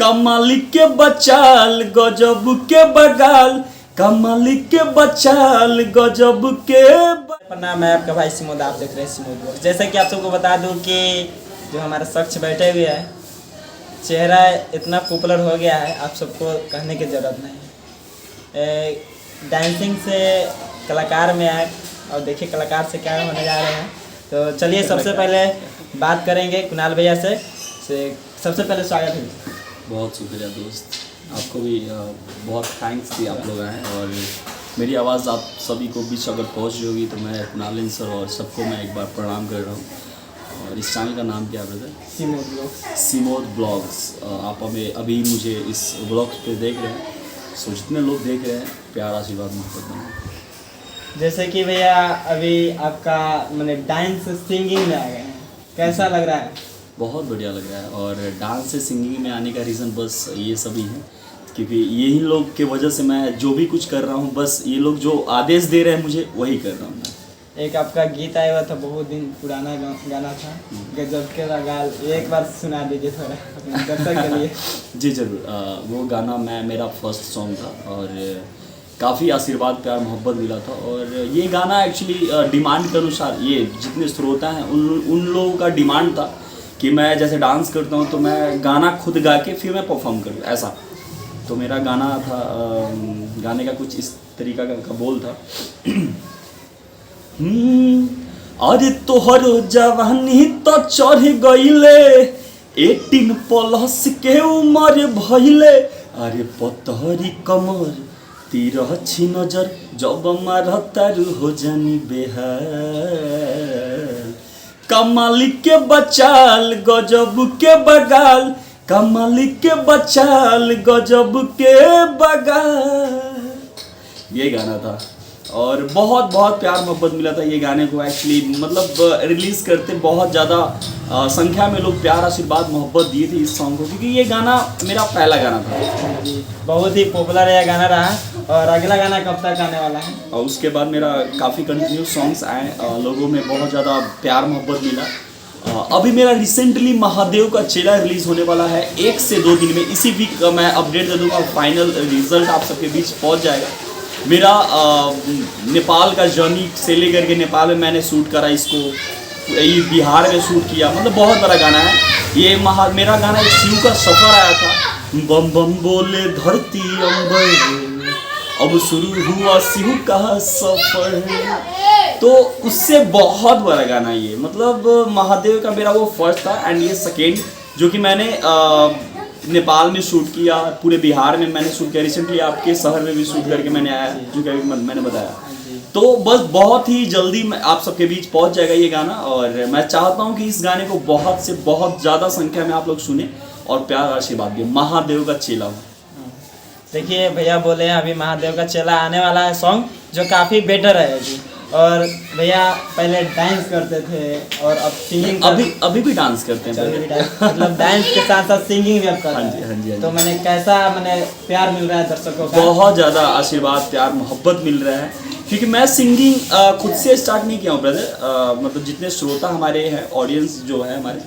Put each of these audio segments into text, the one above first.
कमाल के बचाल गजब के बगाल, कमाल के बचाल गजब के प्रणाम, मैं आपका भाई सिमोद, आप देख रहे हैं सिमोद ब्लॉग। जैसे कि आप सबको बता दूं कि जो हमारा शख्स बैठे हुए है, चेहरा इतना पॉपुलर हो गया है, आप सबको कहने की ज़रूरत नहीं। डांसिंग से कलाकार में आए और देखिए कलाकार से क्या होने जा रहे हैं। तो चलिए सबसे पहले बात करेंगे कुणाल भैया से सबसे पहले स्वागत है। बहुत शुक्रिया दोस्त, आपको भी बहुत थैंक्स कि आप लोग आए और मेरी आवाज़ आप सभी को बीच अगर पहुंच रही होगी तो मैं कुणाल सर और सबको मैं एक बार प्रणाम कर रहा हूं। और इस चैनल का नाम क्या है ब्रदर? सिमोद ब्लॉग्स। सिमोद ब्लॉग्स। आप हमें अभी मुझे इस ब्लॉग्स पे देख रहे हैं, सो जितने लोग देख रहे हैं प्यार आशीर्वाद मोहब्बत देना। जैसे कि भैया अभी आपका मैंने डांस सिंगिंग में आ गए हैं, कैसा लग रहा है? बहुत बढ़िया लग रहा है और डांस से सिंगिंग में आने का रीज़न बस ये सभी है क्योंकि यही लोग के वजह से मैं जो भी कुछ कर रहा हूँ, बस ये लोग जो आदेश दे रहे हैं मुझे वही कर रहा हूँ मैं। एक आपका गीत आया हुआ था, बहुत दिन पुराना गाना था, गजब के बगाल, एक बार सुना दीजिए थोड़ा अपने दर्शक के लिए। जी ज़रूर। वो गाना मेरा फर्स्ट सॉन्ग था और काफ़ी आशीर्वाद प्यार मोहब्बत मिला था। और ये गाना एक्चुअली डिमांड के अनुसार, ये जितने श्रोता हैं उन लोगों का डिमांड था कि मैं जैसे डांस करता हूँ तो मैं गाना खुद गा के फिर मैं परफॉर्म करूँ, ऐसा। तो मेरा गाना था, गाने का कुछ इस तरीका का बोल था। अरे तोहर जवानी तो चढ़ गईले 18+ के उम्र भइले, अरे पतहरी कमर तिरछी नजर जब मारतारू हो जानी बेहाल, कमाल के बचाल गजब के बगाल, कमाल के बचाल गजब के बगाल, ये गाना था। और बहुत बहुत प्यार मोहब्बत मिला था ये गाने को एक्चुअली, मतलब रिलीज़ करते बहुत ज़्यादा संख्या में लोग प्यार आशीर्वाद मोहब्बत दिए थे इस सॉन्ग को, क्योंकि ये गाना मेरा पहला गाना था। जी, बहुत ही पॉपुलर यह गाना रहा। और अगला गाना कब तक आने वाला है? और उसके बाद मेरा काफ़ी कंटिन्यू सॉन्ग्स आए, लोगों में बहुत ज़्यादा प्यार मोहब्बत मिला। अभी मेरा रिसेंटली महादेव का चेला रिलीज़ होने वाला है 1 से 2 दिन में, इसी वीक मैं अपडेट दे दूँगा, फाइनल रिजल्ट आप सबके बीच पहुँच जाएगा। मेरा नेपाल का जर्नी से लेकर के नेपाल में मैंने शूट करा इसको, ये बिहार में शूट किया, मतलब बहुत बड़ा गाना है ये। मेरा गाना एक शिव का सफ़र आया था, बम बम बोले धरती अंबर, अब शुरू हुआ शिव का सफ़र, तो उससे बहुत बड़ा गाना ये, मतलब महादेव का मेरा वो फर्स्ट था एंड ये सेकेंड जो कि मैंने नेपाल में शूट किया, पूरे बिहार में मैंने शूट किया, रिसेंटली आपके शहर में भी शूट करके मैंने आया, जो कि मैंने बताया। तो बस बहुत ही जल्दी आप सबके बीच पहुंच जाएगा ये गाना और मैं चाहता हूं कि इस गाने को बहुत से बहुत ज़्यादा संख्या में आप लोग सुने और प्यार आशीर्वाद दिए। महादेव का चेला हूँ। देखिए भैया बोले हैं अभी महादेव का चेला आने वाला है सॉन्ग, जो काफ़ी बेटर है अभी। और भैया पहले डांस करते थे और अब सिंगिंग, अभी भी डांस करते हैं, मतलब डांस के साथ साथ सिंगिंग भी अब कर रहे हैं। हाँ जी। तो मैंने कैसा प्यार मिल रहा है दर्शकों का? बहुत ज़्यादा आशीर्वाद प्यार मोहब्बत मिल रहा है, क्योंकि मैं सिंगिंग खुद से स्टार्ट नहीं किया हूँ ब्रदर। मतलब जितने श्रोता हमारे हैं, ऑडियंस जो है हमारे,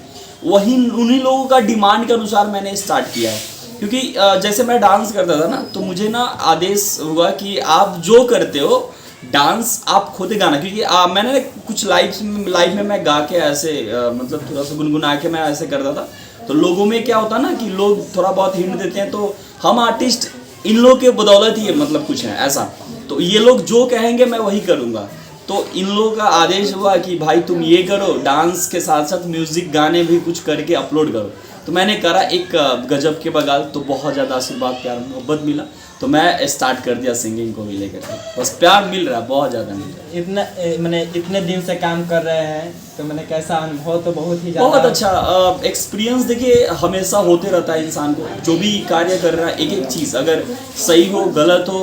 उन्हीं लोगों का डिमांड के अनुसार मैंने स्टार्ट किया है। क्योंकि जैसे मैं डांस करता था ना, तो मुझे ना आदेश हुआ कि आप जो करते हो डांस आप खुद गाना, क्योंकि मैंने कुछ लाइव में मैं गा के ऐसे मतलब थोड़ा सा गुनगुना के मैं ऐसे करता था। तो लोगों में क्या होता है ना कि लोग थोड़ा बहुत हिंट देते हैं, तो हम आर्टिस्ट इन लोग के बदौलत ही मतलब कुछ है ऐसा। तो ये लोग जो कहेंगे मैं वही करूँगा। तो इन लोगों का आदेश हुआ कि भाई तुम ये करो, डांस के साथ साथ म्यूज़िक गाने भी कुछ करके अपलोड करो। तो मैंने करा एक गजब के बगाल, तो बहुत ज़्यादा आशीर्वाद प्यार मोहब्बत मिला, तो मैं स्टार्ट कर दिया सिंगिंग को भी लेकर के। बस प्यार मिल रहा है, बहुत ज़्यादा मिल रहा है। मैंने इतने दिन से काम कर रहे हैं, तो मैंने कैसा अनुभव? तो बहुत ही ज़्यादा, बहुत अच्छा एक्सपीरियंस। देखिए हमेशा होते रहता है, इंसान को जो भी कार्य कर रहा है, एक एक चीज़ अगर सही हो गलत हो,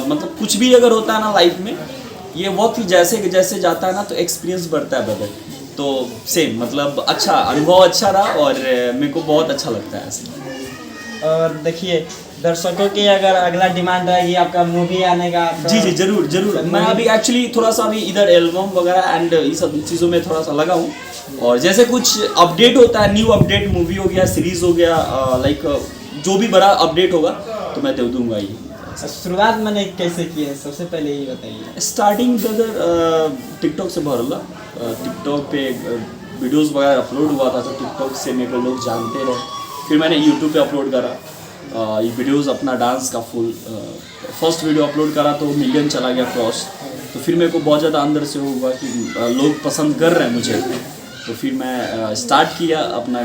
मतलब कुछ भी अगर होता है ना लाइफ में, ये वक्त जैसे जैसे जाता है ना तो एक्सपीरियंस बढ़ता है ब्रदर। तो सेम मतलब अच्छा अनुभव अच्छा रहा और मेरे को बहुत अच्छा लगता है ऐसे। और देखिए दर्शकों की अगर अगला डिमांड रहेगी आपका मूवी आने का, तो जी जरूर। मैं अभी एक्चुअली थोड़ा सा अभी इधर एल्बम वगैरह एंड ये सब चीज़ों में थोड़ा सा लगा हूँ, और जैसे कुछ अपडेट होता है, न्यू अपडेट मूवी हो गया, सीरीज़ हो गया, लाइक जो भी बड़ा अपडेट होगा तो मैं दे दूंगा ही। शुरुआत मैंने कैसे की है, सबसे पहले ये बताइए। स्टार्टिंग ब्रदर टिकटॉक से भरला, टिकटॉक पे वीडियोस वगैरह अपलोड हुआ था, तो टिकटॉक से मेरे को लोग जानते रहे। फिर मैंने यूट्यूब पे अपलोड करा ये वीडियोस अपना डांस का फुल फर्स्ट वीडियो अपलोड करा तो मिलियन चला गया क्रॉस। तो फिर मेरे को बहुत ज़्यादा अंदर से हुआ कि लोग पसंद कर रहे हैं मुझे, तो फिर मैं स्टार्ट किया अपना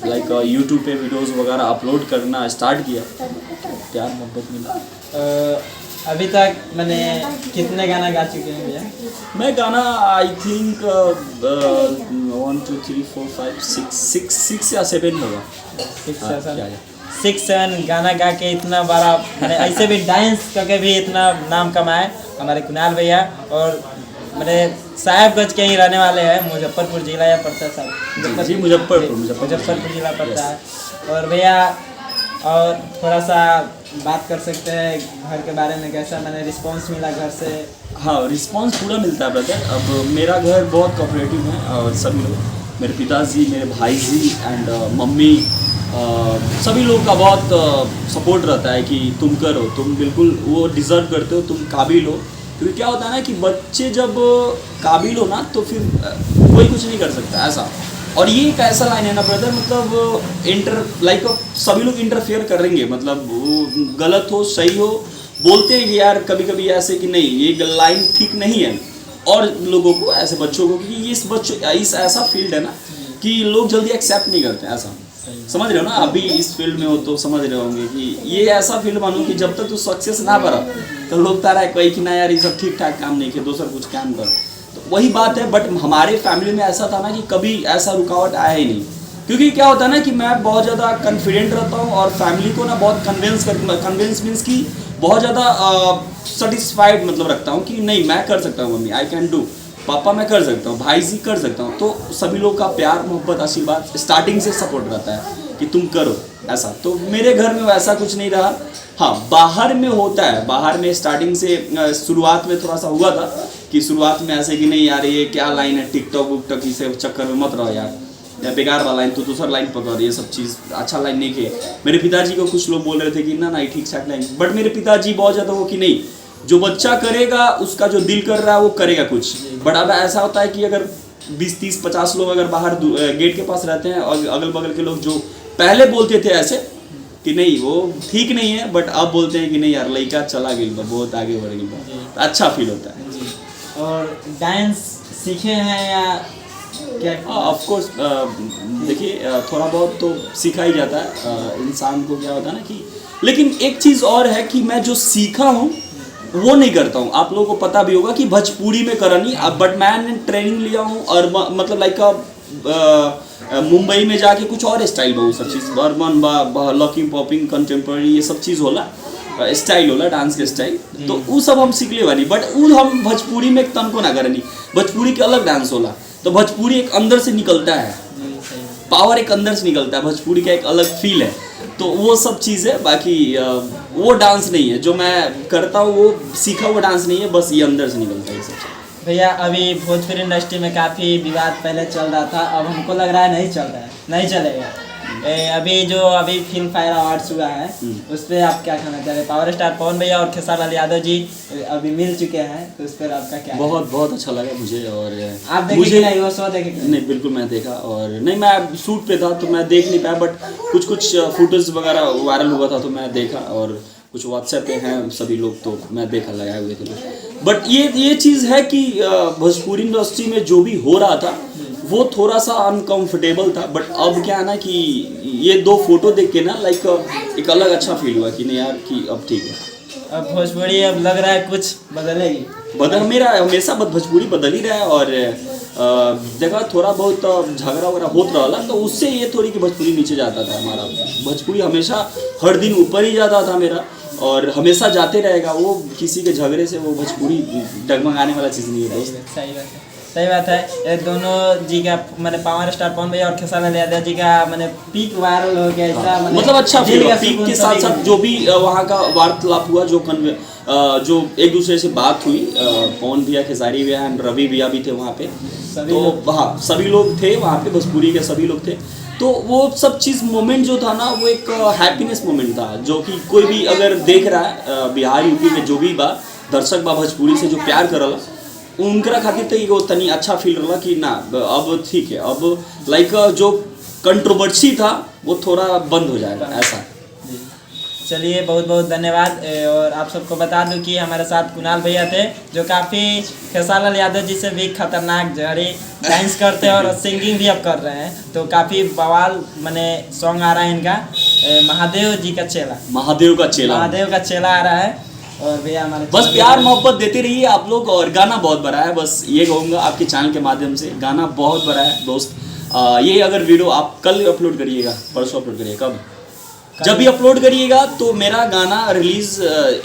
लाइक यूट्यूब पे वीडियोस वगैरह अपलोड करना स्टार्ट किया, प्यार मोहब्बत मिला। अभी तक मैंने कितने गाना गा चुके हैं भैया? मैं गाना आई थिंक 1 2 3 4 5 6 या 7 होगा। 6-7 गाना गा के इतना बड़ा मैंने ऐसे भी डांस करके भी इतना नाम कमाए हमारे कुणाल भैया। और मेरे साहेबगंज के ही रहने वाले हैं, मुजफ्फरपुर जिला या पड़ता है जी, मुजफ्फरपुर जिला पड़ता है। और भैया और थोड़ा सा बात कर सकते हैं घर के बारे में, कैसा मैंने रिस्पांस मिला घर से? हाँ, रिस्पांस पूरा मिलता है ब्रदर। अब मेरा घर बहुत कोऑपरेटिव है और सभी लोग, मेरे पिताजी, मेरे भाई जी एंड मम्मी, सभी लोग का बहुत सपोर्ट रहता है कि तुम करो, तुम बिल्कुल वो डिज़र्व करते हो, तुम काबिल हो। क्योंकि क्या होता है ना कि बच्चे जब काबिल हो ना तो फिर कोई कुछ नहीं कर सकता ऐसा। और ये एक ऐसा लाइन है ना ब्रदर, मतलब सभी लोग इंटरफेयर करेंगे, मतलब वो गलत हो सही हो बोलते हैं कि यार कभी कभी ऐसे कि नहीं ये लाइन ठीक नहीं है, और लोगों को ऐसे बच्चों को, क्योंकि इस ऐसा फील्ड है ना कि लोग जल्दी एक्सेप्ट नहीं करते ऐसा, समझ रहे हो ना? अभी इस फील्ड में हो तो समझ रहे होंगे कि ये ऐसा फील्ड मानो कि जब तक तू सक्सेस ना करा तो लोग तारा है कोई कि ना यार ये सब ठीक ठाक काम नहीं किया, दूसरा कुछ काम कर। तो वही बात है। बट हमारे फैमिली में ऐसा था ना कि कभी ऐसा रुकावट आया ही नहीं, क्योंकि क्या होता है ना कि मैं बहुत ज़्यादा कॉन्फिडेंट रहता हूँ और फैमिली को ना बहुत कन्विंस मीन्स कि बहुत ज़्यादा सेटिस्फाइड मतलब रखता हूँ कि नहीं मैं कर सकता हूँ, मम्मी आई कैन डू, पापा मैं कर सकता हूँ, भाई जी कर सकता हूँ। तो सभी लोग का प्यार मोहब्बत आशीर्वाद स्टार्टिंग से सपोर्ट रहता है कि तुम करो ऐसा। तो मेरे घर में वैसा कुछ नहीं रहा। हाँ, बाहर में होता है, बाहर में स्टार्टिंग से शुरुआत में थोड़ा सा हुआ था कि शुरुआत में ऐसे कि नहीं यार ये क्या लाइन है, टिकटॉक वुकटॉक इसे चक्कर में मत रहो यार, या बेकार वाला लाइन, तो दूसरा लाइन पकड़, ये सब चीज़ अच्छा लाइन नहीं किए। मेरे पिताजी को कुछ लोग बोल रहे थे कि ना ठीक ठाक लाइन, बट मेरे पिताजी बहुत ज़्यादा वो कि नहीं, जो बच्चा करेगा उसका जो दिल कर रहा है वो करेगा कुछ। बट अब ऐसा होता है कि अगर 20 30 50 लोग अगर बाहर गेट के पास रहते हैं और अगल बगल के लोग जो पहले बोलते थे ऐसे कि नहीं वो ठीक नहीं है, बट अब बोलते हैं कि नहीं यार लड़का चला गया, बहुत आगे बढ़ गया, तो अच्छा फील होता है। और डांस सीखे हैं या क्या? ऑफ कोर्स देखिए थोड़ा बहुत तो सिखा ही जाता है इंसान को। क्या होता है ना कि लेकिन एक चीज़ और है कि मैं जो सीखा हूँ वो नहीं करता हूँ। आप लोगों को पता भी होगा कि भोजपुरी में करा नहीं, बट मैंने ट्रेनिंग लिया हूँ और मतलब लाइक मुंबई में जाके कुछ और स्टाइल बहुत सब चीज़ बर्मन लॉकिंग पॉपिंग कंटेम्प्रेरी ये सब चीज़ होला स्टाइल होला डांस के स्टाइल, तो वो सब हम सीख ले वाली। बट वो हम भोजपुरी में तन को ना करनी, भोजपुरी के अलग डांस होला, तो भोजपुरी एक अंदर से निकलता है, पावर एक अंदर से निकलता है, भोजपुरी का एक अलग फील है, तो वो सब चीज़ है। बाकी वो डांस नहीं है जो मैं करता हूँ, वो सीखा हुआ डांस नहीं है, बस ये अंदर से निकलता है सब। भैया अभी भोजपुरी इंडस्ट्री में काफ़ी विवाद पहले चल रहा था, अब हमको लग रहा है नहीं चल रहा है, नहीं चलेगा। अभी फिल्म फायर अवार्ड्स हुआ है, उस पर आप क्या कहना चाह रहे हैं? पावर स्टार पवन भैया और खेसारी लाल यादव जी अभी मिल चुके हैं, तो उस पर आपका क्या? बहुत अच्छा लगा मुझे। और आप देखे नहीं? वो शो देखे नहीं? बिल्कुल मैं देखा, और नहीं मैं शूट पे था तो मैं देख नहीं पाया, बट कुछ फोटोज वगैरह वायरल हुआ था तो मैं देखा, और कुछ व्हाट्सएप पे हैं सभी लोग तो मैं देखा, लगाए हुए थे। बट ये चीज़ है कि भोजपुरी इंडस्ट्री में जो भी हो रहा था वो थोड़ा सा अनकंफर्टेबल था, बट अब क्या है ना कि ये 2 फोटो देख के ना लाइक एक अलग अच्छा फील हुआ कि नहीं यार कि अब ठीक है। अब भोजपुरी अब लग रहा है कुछ बदलेगी। मेरा हमेशा भोजपुरी बदल ही रहा है, और जगह थोड़ा बहुत झगड़ा वगैरह होता रहा तो उससे ये थोड़ी कि भोजपुरी नीचे जाता था हमारा। भोजपुरी हमेशा हर दिन ऊपर ही जाता था मेरा, और हमेशा जाते रहेगा। वो किसी के झगड़े से वो भोजपुरी डगमगाने वाला चीज़ नहीं है दोस्त। सही बात है। ये दोनों जी का मैंने पावर स्टार पवन भैया और खेसारी लाल यादव जी का मैंने पीक वायरल हो गया ऐसा, मतलब अच्छा फील हुआ। पीक के साथ साथ जो भी वहाँ का वार्तालाप हुआ, जो एक दूसरे से बात हुई, पवन भैया, खेसारी भैया एंड रवि भैया भी थे वहाँ पे, तो हाँ सभी लोग थे वहाँ पे, भोजपुरी के सभी लोग थे। तो वो सब चीज़ मोमेंट जो था ना वो एक हैप्पीनेस मोमेंट था, जो कि कोई भी अगर देख रहा है बिहार यूपी में जो भी बा दर्शक बा भोजपुरी से जो प्यार करला उनकरा खातिर तो एगो तनी अच्छा फील रहा कि ना अब ठीक है, अब लाइक जो कंट्रोवर्सी था वो थोड़ा बंद हो जाएगा ऐसा। जी चलिए बहुत बहुत धन्यवाद। और आप सबको बता दूं कि हमारे साथ कुणाल भैया थे जो काफ़ी खेसालाल यादव जी से भी खतरनाक जहरी डांस करते हैं और सिंगिंग भी अब कर रहे हैं, तो काफ़ी बवाल मैंने सॉन्ग आ रहा है इनका महादेव जी का चेला, महादेव का चेला, महादेव का चेला आ रहा है। और भैया हमारे बस प्यार मोहब्बत देते रहिए आप लोग। और गाना बहुत बड़ा है, बस ये कहूँगा आपके चैनल के माध्यम से, गाना बहुत बड़ा है दोस्त। ये अगर वीडियो आप कल अपलोड करिएगा, परसों अपलोड करिएगा, कब जब भी अपलोड करिएगा तो मेरा गाना रिलीज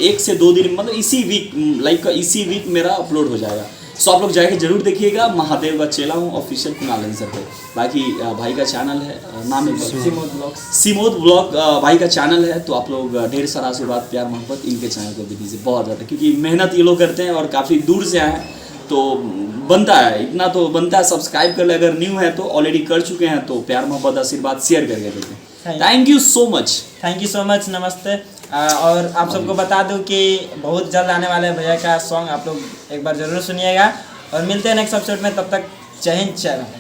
1 से 2 दिन मतलब इसी वीक, लाइक इसी वीक मेरा अपलोड हो जाएगा। सो आप लोग जाके जरूर देखिएगा। महादेव का चेला हूँ ऑफिशियल कुणाल आंसर पे। बाकी भाई का चैनल है, नाम है सिमोद ब्लॉग भाई का चैनल है, तो आप लोग ढेर सारा आशीर्वाद प्यार मोहब्बत इनके चैनल को भी दीजिए बहुत ज़्यादा, क्योंकि मेहनत ये लोग करते हैं और काफ़ी दूर से आए हैं तो बनता है, इतना तो बनता है। सब्सक्राइब कर ले, अगर न्यू है तो ऑलरेडी कर चुके हैं तो प्यार मोहब्बत आशीर्वाद शेयर करके देखें। Thank you so much, thank you so much, नमस्ते। और आप सबको बता दूं कि बहुत जल्द आने वाले भैया का सॉन्ग आप लोग एक बार ज़रूर सुनिएगा और मिलते हैं नेक्स्ट एपिसोड में। तब तक जय हिंद, जय भारत।